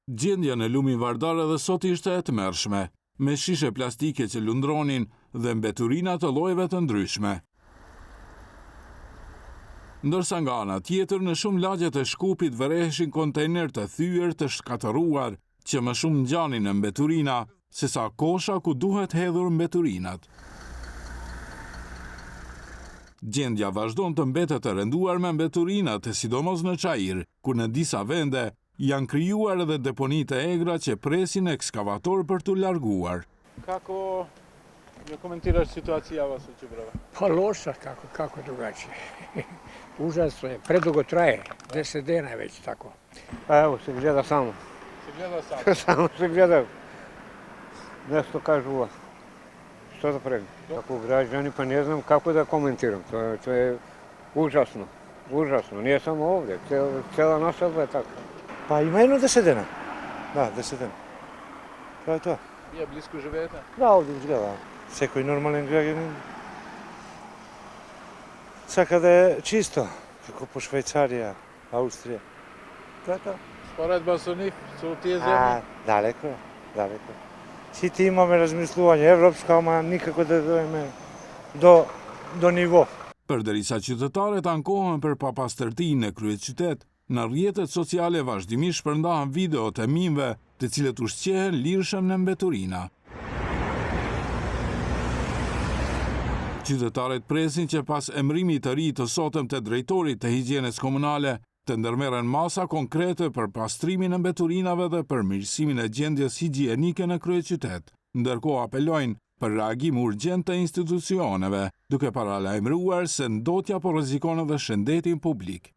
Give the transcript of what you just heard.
Gjendja në lumin Vardar edhe sot ishte e tmerrshme, me shishe plastike që lundronin dhe mbeturina të llojeve të ndryshme. Ndërsa nga ana tjetër në shumë lagjet e Shkupit vëreheshin kontejner të thyer të shkatëruar që më shumë ngjanin në mbeturina sesa kosha ku duhet hedhur mbeturinat. Gjendja vazhdon të mbetet të rënduar me mbeturinat, sidomos në Çajir, ku në disa vende janë krijuar edhe deponi të egra që presin ekskavator për t'u larguar. Kako ne komentiraš situacija vas u Ćuprava? Pa loša, kako drugačije. Užasno je, predugo traje, 10 dana je već tako. Pa evo se gleda samo. Se gleda samo? Samo se gleda. Nešto kažu, što da pravim? Kako građani, pa ne znam kako da komentiram. To je užasno, užasno. Nije samo ovdje, cijela naša je tako. Pa ima jedno 10 dana. Da, 10 dana. To je to. Je blisko živete? Da, ovdje izgleda. Sve koji normalan građanin čeka da je čisto, kako po Švajcarija, Austrija. To je to. Sporedba su njih, su tije zemlje? Daleko, daleko. Svi imаме razmišljanje, evropska, ma nikako da dojme do nivo. Përderisa qytetarët ankohen për papastërtinë në kryeqytet, në rrjetet sociale vazhdimisht shpërndahen video të mimëve të cilët ushqehen lirshëm në mbeturina. Qytetarët presin që pas emrimit të ri të sotëm të drejtorit të higjienës komunale të ndërmerren masa konkrete për pastrimin e mbeturinave dhe për mirësimin e gjendjes higjienike në kryeqytet, ndërkohë apelojnë për reagim urgjent të institucioneve, duke paralajmëruar se ndotja po rrezikon edhe shëndetin publik.